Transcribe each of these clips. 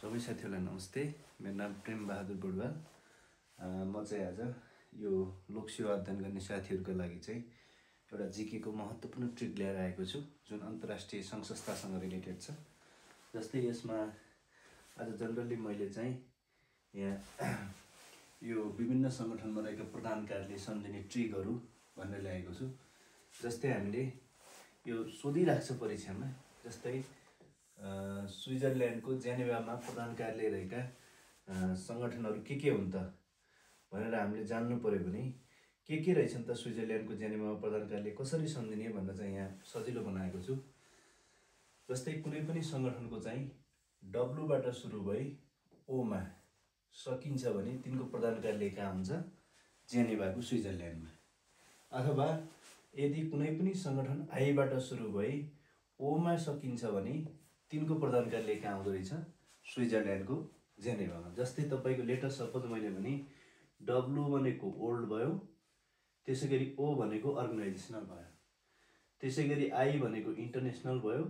सबै साथीहरूलाई नमस्ते। मेरो नाम प्रेम बहादुर बडुवाल। म चाहिँ आज यो लोकसेवा अध्ययन गर्ने साथीहरूको लागि चाहिँ एउटा जिकेको महत्त्वपूर्ण ट्रिक लिएर आएको छु, जुन अन्तर्राष्ट्रिय सङ्घ संस्थासँग रिलेटेड छ। जस्तै यसमा आज जनरली मैले चाहिँ यहाँ यो विभिन्न सङ्गठनमा रहेका प्रधानकारले सम्झिने ट्रिकहरू भनेर ल्याएको छु। जस्तै हामीले यो सोधिराख्छ परीक्षामा, जस्तै स्विजरल्यान्डको जेनेभामा प्रधान कार्यालय रहेका सङ्गठनहरू के हुन् त भनेर हामीले जान्नु पर्यो भने के रहेछन् त स्विजरल्यान्डको जेनेभामा प्रधान कार्यालय कसरी सम्झिने भनेर चाहिँ यहाँ सजिलो बनाएको छु। जस्तै कुनै पनि सङ्गठनको चाहिँ डब्लुबाट सुरु भई ओमा सकिन्छ भने तिनको प्रधान कार्यालय कहाँ हुन्छ? जेनेभाको स्विजरल्यान्डमा। अथवा यदि कुनै पनि सङ्गठन आईबाट सुरु भई ओमा सकिन्छ भने तिनको प्रधान कार्यालय कहाँ आउँदो रहेछ? स्विजरल्यान्डको जेनेभामा। जस्तै तपाईँको लेटेस्ट सपोज मैले भने डब्लु भनेको ओल्ड भयो, त्यसै गरी ओ भनेको अर्गनाइजेसनल भयो, त्यसै गरी आई भनेको इन्टरनेसनल भयो,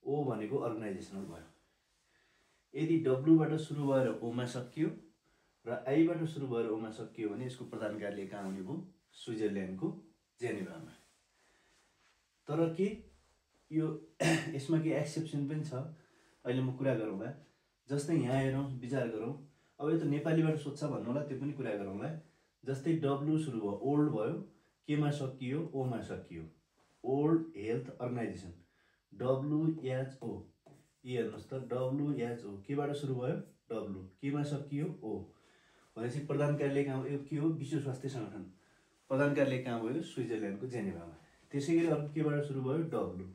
ओ भनेको अर्गनाइजेसनल भयो। यदि डब्लुबाट सुरु भएर ओमा सकियो र आईबाट सुरु भएर ओमा सकियो भने यसको प्रधान कार्यालय कहाँ आउने भयो? स्विजरल्यान्डको जेनेभामा। तर के यो यसमा के एक्सेप्सन पनि छ, अहिले म कुरा गरौँला। जस्तै यहाँ हेरौँ, विचार गरौँ। अब यो त नेपालीबाट सोध्छ भन्नु होला, त्यो पनि कुरा गरौँला। जस्तै डब्लु सुरु भयो, ओल्ड भयो, केमा सकियो? ओमा सकियो। World health organisation, WHO. यो हेर्नुहोस् त, डब्लुएचओ केबाट सुरु भयो? डब्लु, केमा सकियो? ओ। भनेपछि प्रधान कार्यालय कहाँ हो? यो के हो? विश्व स्वास्थ्य सङ्गठन। प्रधान कार्यालय कहाँ भयो? स्विजरल्यान्डको जेनेभामा। त्यसै गरी अर्को केबाट सुरु भयो? डब्लु,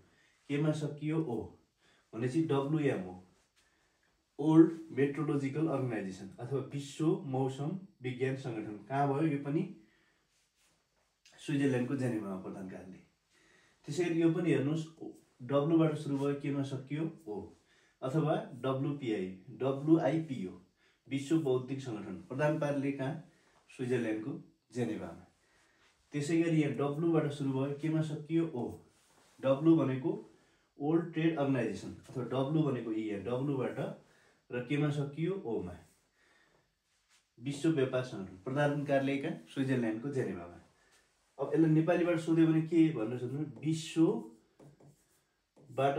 केमा सकियो? ओ। भनेपछि डब्लुएमओ, ओल्ड मेट्रोलोजिकल अर्गनाइजेसन अथवा विश्व मौसम विज्ञान सङ्गठन कहाँ भयो? यो पनि स्विजरल्यान्डको जेनेभामा प्रधान कार्यालय। त्यसै गरी यो पनि हेर्नुहोस्, डब्लुबाट सुरु भयो, केमा सकियो? ओ। अथवा डब्लुपिआई, डब्लुआइपिओ, विश्व बौद्धिक सङ्गठन, प्रधान कार्यालय कहाँ? स्विजरल्यान्डको जेनेभामा। त्यसै गरी यहाँ डब्लुबाट सुरु भयो, केमा सकियो? ओ। डब्लु भनेको ओल्ड ट्रेड अर्गनाइजेसन अथवा डब्लु भनेको यहाँ डब्लुबाट र केमा सकियो? ओमा, विश्व व्यापार सङ्गठन, प्रधान कार्यालय कहाँ? स्विजरल्यान्डको जेनेभामा। अब यसलाई नेपालीबाट सोध्यो भने के भनेर सोध्नु? विश्वबाट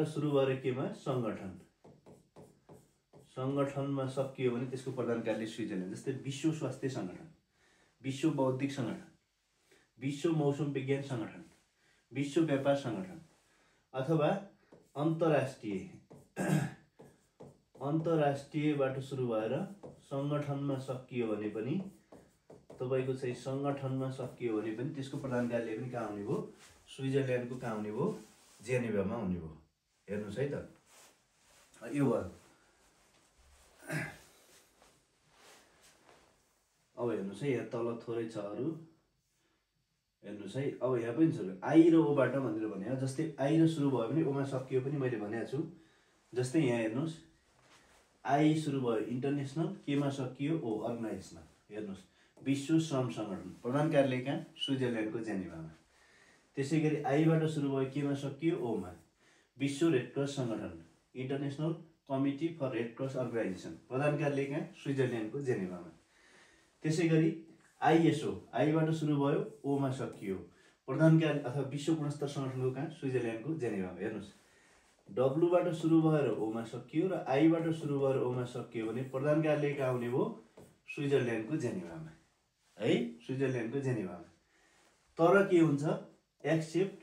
सुरु भएर केमा? सङ्गठन, सङ्गठनमा सकियो भने त्यसको प्रधान कार्यालय स्विजरल्यान्ड। जस्तै विश्व स्वास्थ्य सङ्गठन, विश्व बौद्धिक सङ्गठन, विश्व मौसम विज्ञान सङ्गठन, विश्व व्यापार सङ्गठन अथवा अन्तर्राष्ट्रियबाट सुरु भएर सङ्गठनमा सकियो भने पनि तपाईँको चाहिँ सङ्गठनमा सकियो भने पनि त्यसको प्रधान कार्यालय पनि कहाँ आउने भयो? स्विजरल्यान्डको कहाँ आउने भयो? जेनेभामा आउने भयो। हेर्नुहोस् है त, यो भयो। अब हेर्नुहोस् है, यहाँ तल थोरै छ अरू, हेर्नुहोस् है। अब यहाँ पनि छ आई र ओबाट भनेर भने, जस्तै आई र सुरु भयो भने ओमा सकियो पनि मैले भनेको छु। जस्तै यहाँ हेर्नुहोस्, आई सुरु भयो इन्टरनेसनल, केमा सकियो? ओ, अर्गनाइजेसनल। हेर्नुहोस्, विश्व श्रम सङ्गठन, प्रधान कार्यालय कहाँ? स्विजरल्यान्डको जेनेभामा। त्यसै गरी आईबाट सुरु भयो, केमा सकियो? ओमा, विश्व रेड क्रस सङ्गठन, international committee for red cross organisation, प्रधान कार्यालय कहाँ? स्विजरल्यान्डको जेनेभामा। त्यसै गरी आइएसओ, आईबाट सुरु भयो, ओमा सकियो, प्रधान कार्यालय अथवा विश्व गुणस्तर सङ्गठनको कहाँ? स्विजरल्यान्डको जेनेभामा। हेर्नुहोस्, डब्लुबाट सुरु भएर ओमा सकियो र आईबाट सुरु भएर ओमा सकियो भने प्रधान कार्यालय कहाँ आउने भयो? स्विजरल्यान्डको जेनेभामा है, स्विजरल्यान्डको जेनेभामा। तर के हुन्छ? एक्सेप्ट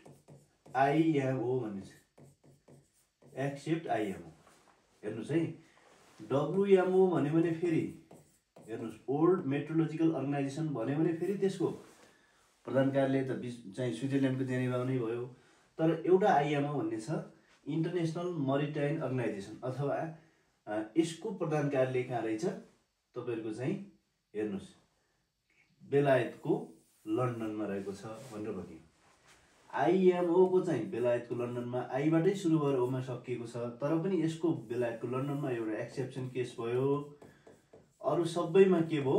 आइएमओ भन्ने छ, एक्सेप्ट आइएमओ। हेर्नुहोस् है, डब्लुएमओ भन्यो भने फेरि हेर्नुहोस्, ओल्ड मेट्रोलोजिकल अर्गनाइजेसन भन्यो भने फेरि त्यसको प्रधान कार्यालय त चाहिँ स्विजरल्यान्डको जेनेभामा नै भयो। तर एउटा आइएमओ भन्ने छ, इन्टरनेसनल मरिटाइन अर्गनाइजेसन, अथवा यसको प्रधान कार्यालय कहाँ रहेछ? तपाईँहरूको चाहिँ हेर्नुहोस्, बेलायतको लन्डनमा रहेको छ भनेर भनियो। आइएमओको चाहिँ बेलायतको लन्डनमा आईबाटै सुरु भएर ओमा सकिएको छ, तर पनि यसको बेलायतको लन्डनमा एउटा एक्सेप्सन केस भयो। अरू सबैमा के भयो?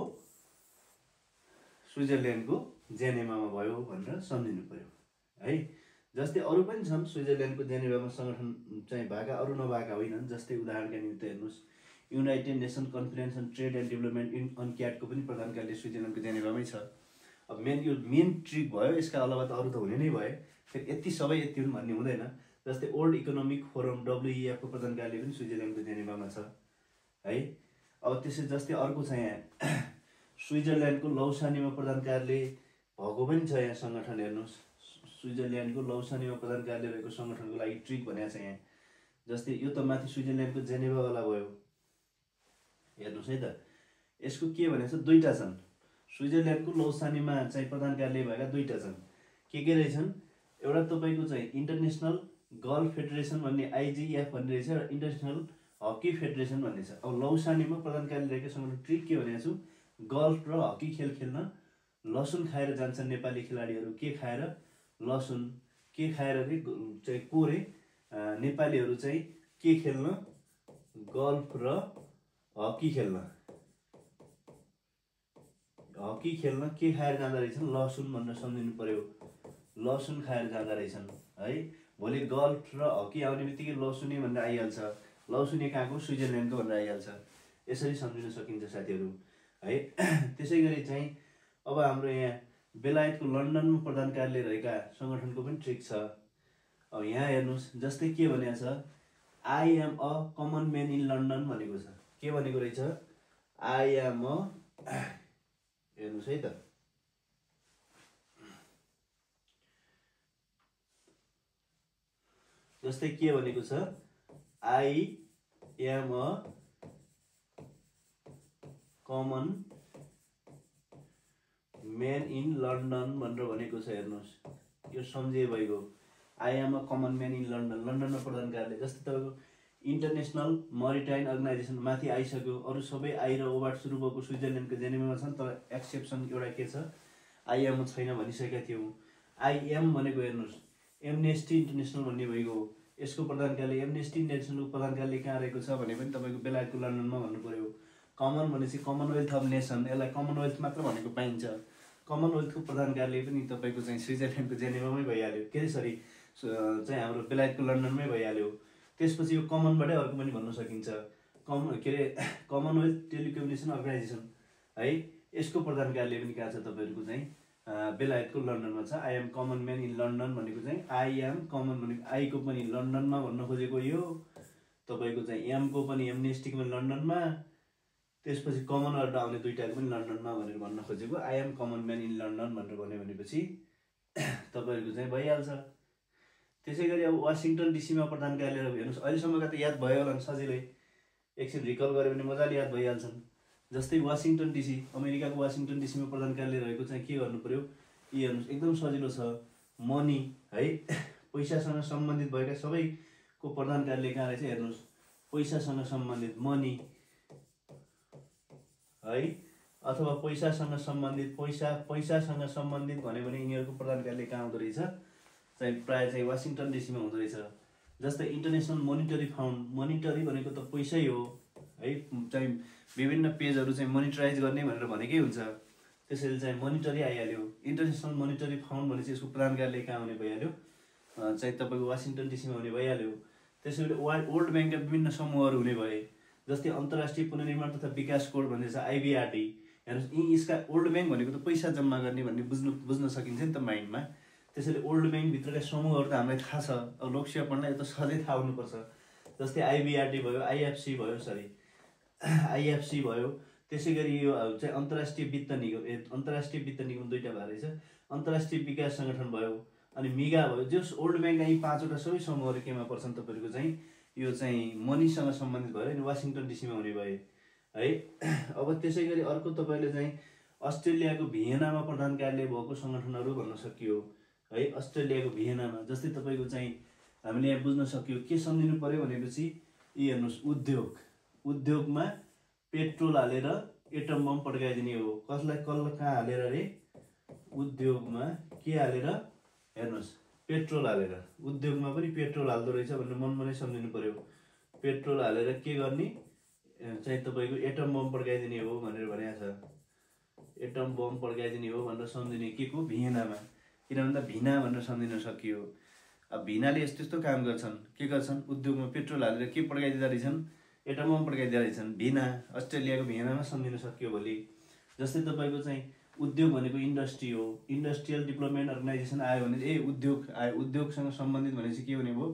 स्विजरल्यान्डको जेनेभामा भयो भनेर सम्झिनु पर्यो है। जस्तै अरू पनि छन् स्विजरल्यान्डको जेनेभामा सङ्गठन चाहिँ भएका, अरू नभएका होइनन्। जस्तै उदाहरणका निमित्त हेर्नुहोस्, united nation conference on trade and development in अनक्याडको पनि प्रधान कार्यालय स्विजरल्यान्डको जेनेभामै छ। अब मेन ट्रिक भयो, यसका अलावा त अरू त हुने नै भयो। फेरि यति हुन् भन्ने हुँदैन। जस्तै वर्ल्ड इकोनोमिक फोरम WEF को प्रधान कार्यालय पनि स्विजरल्यान्डको जेनेभामा छ है। अब त्यसै जस्तै अर्को छ यहाँ स्विजरल्यान्डको लौसानीमा प्रधान कार्यालय भएको पनि छ यहाँ सङ्गठन। हेर्नुहोस्, स्विजरल्यान्डको लौसानीमा प्रधान कार्यालय भएको सङ्गठनको लागि ट्रिक भनेको छ यहाँ। जस्तै यो त माथि स्विजरल्यान्डको जेनेभावाला भयो, हेर्नुहोस् है त। यसको के भनेको छ, दुईवटा छन्। स्विजरल्यान्डको लौसानीमा चाहिँ प्रधान कार्यालय भएका दुईवटा छन्। के रहेछन्, एउटा तपाईँको चाहिँ इन्टरनेसनल गल्फ फेडरेसन भन्ने IGF भन्ने रहेछ, र इन्टरनेसनल हकी फेडरेसन भन्ने छ। अब लौसानीमा प्रधान कार्यालय रहेको सङ्गठन ट्रिक के भनेको छु, गल्फ र हकी खेल खेल्न लसुन खाएर जान्छन् नेपाली खेलाडीहरू। के खाएर, लसुन। के खाएर रे चाहिँ कोरे, नेपालीहरू चाहिँ के खेल्न, गल्फ र हकी खेल्न। हकी खेल्न के खाएर जाँदा रहेछन्, लसुन भनेर सम्झिनु पर्यो। लसुन खाएर जाँदा रहेछन् है। भोलि गल्फ र हकी आउने बित्तिकै लसुने भनेर आइहाल्छ। लसुने कहाँको, स्विजरल्यान्डको भनेर आइहाल्छ। यसरी सम्झिन सकिन्छ साथीहरू है। त्यसै गरी चाहिँ अब हाम्रो यहाँ बेलायतको लन्डनमा प्रधान कार्यालय रहेका सङ्गठनको पनि ट्रिक छ। अब यहाँ हेर्नुहोस्, जस्तै के भनेको छ, I am a common man in London भनेको छ। के भनेको रहेछ, आई एम अ, हेर्नुहोस् है त, जस्तै के भनेको छ, I am a common man in London भनेर भनेको छ। हेर्नुहोस्, यो सम्झे भइगयो। I am a common man in London, लन्डनमा प्रधान कार्यालय। जस्तै तपाईँको इन्टरनेसनल मरिटाइन अर्गनाइजेसन माथि आइसक्यो, अरू सबै आई र ओबाट सुरु भएको स्विजरल्यान्डको जेनेभामा छन्। तर एक्सेप्सन एउटा के छ, आइएम छैन भनिसकेका थियौँ। आइएम भनेको हेर्नुहोस्, एमनेस्टी इन्टरनेसनल भन्ने भइगयो। यसको प्रधान कार्यालय, एमनेस्टी इन्टरनेसनलको प्रधान कार्यालय कहाँ रहेको छ भने पनि तपाईँको बेलायतको लन्डनमा भन्नु पर्यो। कमन भनेपछि कमनवेल्थ अफ नेसन, यसलाई कमनवेल्थ मात्र भनेको पाइन्छ। कमनवेल्थको प्रधान कार्यालय पनि तपाईँको चाहिँ स्विजरल्यान्डको जेनेभामै भइहाल्यो। के अरे सरी, चाहिँ हाम्रो बेलायतको लन्डनमै भइहाल्यो। त्यसपछि यो कमनबाटै अर्को पनि भन्न सकिन्छ, के अरे कमनवेल्थ टेलिकम्युनिकेसन अर्गनाइजेसन है। यसको प्रधान कार्यालय पनि कहाँ छ, तपाईँहरूको चाहिँ बेलायतको लन्डनमा छ। I am common man in London भनेको चाहिँ आई एम कमन भनेको आईको पनि लन्डनमा भन्न खोजेको यो, तपाईँको चाहिँ एमको पनि एमनेस्टीको पनि लन्डनमा, त्यसपछि कमनबाट आउने दुईटाको पनि लन्डनमा भनेर भन्न खोजेको। I am common man in London भनेर भन्यो भनेपछि तपाईँहरूको चाहिँ भइहाल्छ। त्यसै गरी अब वासिङटन डिसीमा प्रधान कार्यालय हेर्नुहोस्, अहिलेसम्मका त याद भयो होला नि सजिलै, एकछिन रिकल गऱ्यो भने मजाले याद भइहाल्छन्। जस्तै वासिङटन डिसी, अमेरिकाको वासिङटन डिसीमा प्रधान कार्यालय रहेको चाहिँ के गर्नु पर्यो, यी हेर्नुहोस् एकदम सजिलो छ। मनी है, पैसासँग सम्बन्धित भएका सबैको प्रधान कार्यालय कहाँ रहेछ हेर्नुहोस्, पैसासँग सम्बन्धित मनी है, अथवा पैसासँग सम्बन्धित पैसासँग सम्बन्धित भन्यो भने यिनीहरूको प्रधान कार्यालय कहाँ हुँदो रहेछ, चाहिँ प्रायः चाहिँ वासिङटन डिसीमा हुँदो रहेछ। जस्तै इन्टरनेसनल मोनिटरी फाउन्ड, मोनिटरी भनेको त पैसै हो है, चाहिँ विभिन्न पेजहरू चाहिँ मोनिटराइज गर्ने भनेर भनेकै हुन्छ। त्यसैले चाहिँ मोनिटरी आइहाल्यो। इन्टरनेसनल मोनिटरी फाउन्ड भनेपछि यसको प्रधान कार्यालय कहाँ हुने भइहाल्यो, चाहिँ तपाईँको वासिङटन डिसीमा हुने भइहाल्यो। त्यसैले वर्ल्ड ब्याङ्कका विभिन्न समूहहरू हुने भए, जस्तै अन्तर्राष्ट्रिय पुनर्निर्माण तथा विकास कोड भन्ने छ IBRD। हेर्नुहोस्, यसका वर्ल्ड ब्याङ्क भनेको त पैसा जम्मा गर्ने भन्ने बुझ्न सकिन्छ नि त माइन्डमा। त्यसैले वर्ल्ड ब्याङ्कभित्रका समूहहरू त हामीलाई थाहा छ, अब लोकसेवा पढ्नलाई त सधैँ थाहा हुनुपर्छ। जस्तै IBRD भयो, IFC भयो, त्यसै गरी यो चाहिँ अन्तर्राष्ट्रिय वित्त निगम दुईवटा भएर रहेछ, अन्तर्राष्ट्रिय विकास सङ्गठन भयो, अनि मिगा भयो। जस वर्ल्ड ब्याङ्कका यी पाँचवटा सबै समूहहरू केमा पर्छन्, तपाईँहरूको चाहिँ यो चाहिँ मनीसँग सम्बन्धित भयो अनि वासिङटन डिसीमा हुने भए है। अब त्यसै गरी अर्को तपाईँले चाहिँ अस्ट्रेलियाको भियनामा प्रधान कार्यालय भएको सङ्गठनहरू भन्न सकियो है। अस्ट्रेलियाको भियनामा, जस्तै तपाईँको चाहिँ हामीले यहाँ बुझ्न सक्यो, के सम्झिनु पर्यो भनेपछि यी हेर्नुहोस्, उद्योगमा पेट्रोल हालेर एटम बम पड्काइदिने हो। कसलाई कहाँ हालेर अरे, उद्योगमा के हालेर, हेर्नुहोस् पेट्रोल हालेर, उद्योगमा पनि पेट्रोल हाल्दो रहेछ भनेर मनमा नै सम्झिनु पर्यो। पेट्रोल हालेर के गर्ने, चाहिँ तपाईँको एटम बम पड्काइदिने हो भनेर भनेको छ। एटम बम पड्काइदिने हो भनेर सम्झिने के को, भियनामा। किन भन्दा भिना भनेर सम्झिन सकियो। अब भिनाले यस्तो यस्तो काम गर्छन्, के गर्छन्, उद्योगमा पेट्रोल हालेर के पड्काइदिँदा रहेछन्, एटममा पड्काइदिएर रहेछन्। भिना, अस्ट्रेलियाको भियनामा सम्झिन सकियो भोलि। जस्तै तपाईँको चाहिँ उद्योग भनेको इन्डस्ट्री हो, इन्डस्ट्रियल डेभलपमेन्ट अर्गनाइजेसन आयो भने उद्योग आयो, उद्योगसँग सम्बन्धित भनेपछि के हुने भयो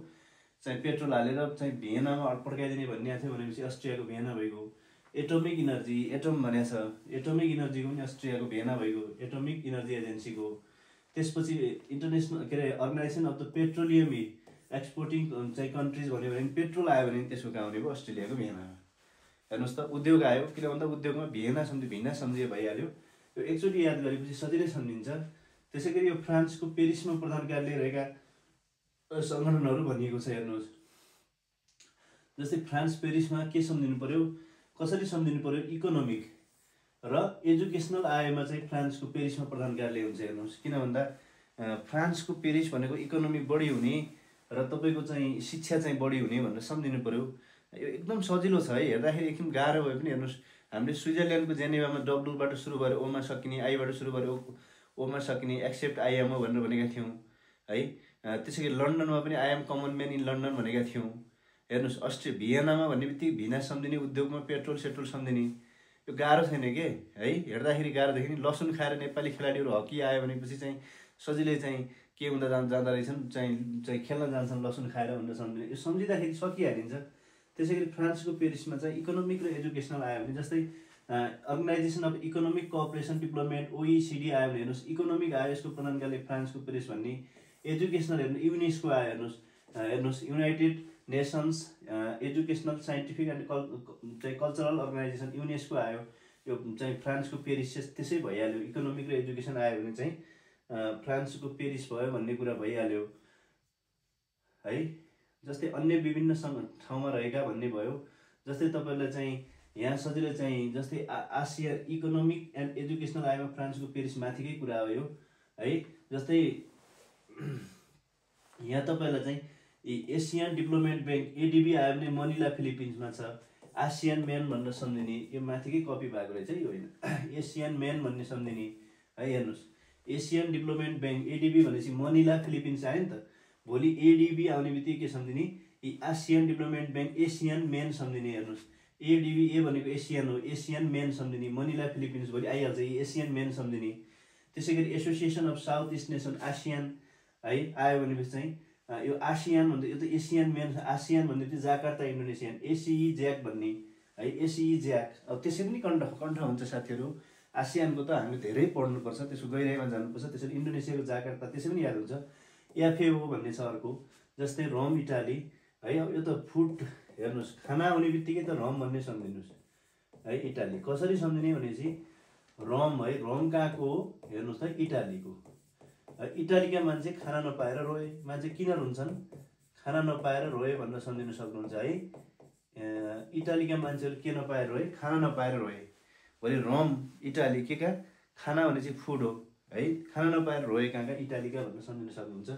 चाहिँ पेट्रोल हालेर चाहिँ भियनामा पड्काइदिने भन्ने थियो भनेपछि अस्ट्रियाको भियना भइगयो। एटोमिक इनर्जी, एटम भनेको छ, एटोमिक इनर्जीको पनि अस्ट्रियाको भियना भइगयो, एटोमिक इनर्जी एजेन्सीको। त्यसपछि इन्टरनेसनल के अरे organisation of the petroleum exporting चाहिँ कन्ट्रिज भन्यो भने पेट्रोल आयो भने त्यसको कहाँ हुने भयो अस्ट्रेलियाको भियनामा। हेर्नुहोस् त उद्योग आयो, किन भन्दा उद्योगमा भियना सम्झिए भइहाल्यो। यो एकचोटि याद गरेपछि सजिलै सम्झिन्छ। त्यसै गरी यो फ्रान्सको पेरिसमा प्रधान कार्यालय रहेका सङ्गठनहरू भनिएको छ। हेर्नुहोस् जस्तै फ्रान्स पेरिसमा के सम्झिनु पर्यो, कसरी सम्झिनु पर्यो, इकोनोमिक र एजुकेसनल आयोमा चाहिँ फ्रान्सको पेरिसमा प्रधान कार्यालय हुन्छ। हेर्नुहोस् किन भन्दा फ्रान्सको पेरिस भनेको इकोनोमी बढी हुने र तपाईँको चाहिँ शिक्षा चाहिँ बढी हुने भनेर सम्झिनु पर्यो। यो एकदम सजिलो छ है, हेर्दाखेरि एकदम गाह्रो भए पनि हेर्नुहोस् हामीले स्विजरल्यान्डको जेनेभामा डब्लुबाट सुरु गरेर ओमा सकिने, आईबाट सुरु गरेर ओमा सकिने, एक्सेप्ट आइएमओ भनेर भनेका थियौँ है। त्यसै गरी लन्डनमा पनि I am common man in London भनेका थियौँ। हेर्नुहोस् भियनामा भन्ने बित्तिकै भिना सम्झिने, उद्योगमा पेट्रोल सेट्रोल सम्झिने, यो गाह्रो छैन के है। हेर्दाखेरि गाह्रो देखिने। लसुन खाएर नेपाली खेलाडीहरू हकी आयो भनेपछि चाहिँ सजिलै चाहिँ के हुँदा जाँदा रहेछन्, चाहिँ खेल्न जान्छन् लसुन खाएर भनेर सम्झिने, यो सम्झिँदाखेरि सकिहालिन्छ। त्यसै गरी फ्रान्सको पेरिसमा चाहिँ इकोनोमिक र एजुकेसनल आयो भने जस्तै organisation of economic cooperation development OECD आयो भने हेर्नुहोस् इकोनोमिक आयो, यसको प्रधान कार्यालय फ्रान्सको पेरिस भन्ने। एजुकेसनल हेर्नु युनेस्को आयो, हेर्नुहोस् United nations educational scientific and चाहिँ कल्चरल अर्गनाइजेसन युनेस्को आयो, यो चाहिँ फ्रान्सको पेरिस त्यसै भइहाल्यो। इकोनोमिक र एजुकेसन आयो भने चाहिँ फ्रान्सको पेरिस भयो भन्ने कुरा भइहाल्यो है। जस्तै अन्य विभिन्न ठाउँमा रहेका भन्ने भयो। जस्तै तपाईँलाई चाहिँ यहाँ सजिलै चाहिँ जस्तै आसिया इकोनोमिक एन्ड एजुकेसनल आयोमा फ्रान्सको पेरिस माथिकै कुरा हो यो है। जस्तै यहाँ तपाईँलाई चाहिँ एसियन डेभलपमेन्ट ब्याङ्क ADB आयो भने मनिला फिलिपिन्समा छ। आसियान म्यान भनेर सम्झिने, यो माथिकै कपी भएको रहेछ यो होइन, एसियन म्यान भन्ने सम्झिने है। हेर्नुहोस् एसियन डेभलपमेन्ट ब्याङ्क ADB भनेपछि मनिला फिलिपिन्स आयो नि त। भोलि ADB आउने बित्तिकै के सम्झिने, Asian development bank Asian man सम्झिने। हेर्नुहोस् ADB ए भनेको एसियन हो, एसियन म्यान सम्झिने, मनिला फिलिपिन्स भोलि आइहाल्छ एसियन म्यान सम्झिने। त्यसै गरी association of south east nation ASEAN है आयो भनेपछि चाहिँ यो आसियान भन्दा यो त एसियन म्यान, आसियान भन्ने चाहिँ जाकार्ता इन्डोनेसियन, ACE ज्याक भन्ने है, ACE ज्याक। अब त्यसै पनि कण्ठ हुन्छ साथीहरू। आसियानको त हामीले धेरै पढ्नुपर्छ, त्यसको गहिराइमा जानुपर्छ। त्यसरी इन्डोनेसियाको जाकार्ता त्यसै पनि याद हुन्छ। FAO भन्ने छ अर्को। जस्तै रोम इटाली है। अब यो त फुड हेर्नुहोस् खाना आउने बित्तिकै त रम भन्ने सम्झिनुहोस् है। इटाली कसरी सम्झिने भनेपछि रम है, रम कहाँको हो हेर्नुहोस् त इटालीको। इटालीका मान्छे खाना नपाएर रोए, मान्छे किन रुन्छन्, खाना नपाएर रोए भनेर सम्झिन सक्नुहुन्छ है। इटालीका मान्छेहरू के नपाएर रोए, खाना नपाएर रोए। भोलि रम इटाली के का खाना भने चाहिँ फुड हो है, खाना नपाएर रोए कहाँका इटालीका भनेर सम्झिन सक्नुहुन्छ।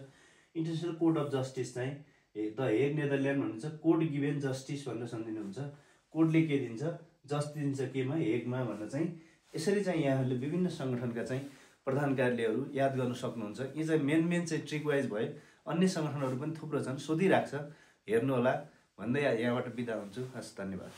इन्टरनेसनल कोर्ट अफ जस्टिस चाहिँ द हेग नेदरल्यान्ड भन्नुहुन्छ, कोर्ट गिभेन जस्टिस भनेर सम्झिनुहुन्छ। कोर्टले के दिन्छ, जस्टिस दिन्छ केमा, हेगमा भनेर चाहिँ। यसरी चाहिँ यहाँहरूले विभिन्न सङ्गठनका चाहिँ प्रधान कार्यालयहरू याद गर्न सक्नुहुन्छ। यी चाहिँ मेन चाहिँ ट्रिक वाइज भए। अन्य सङ्गठनहरू पनि थुप्रो छन्, सोधिराख्छ, हेर्नुहोला भन्दै यहाँबाट बिदा हुन्छु। हस्, धन्यवाद।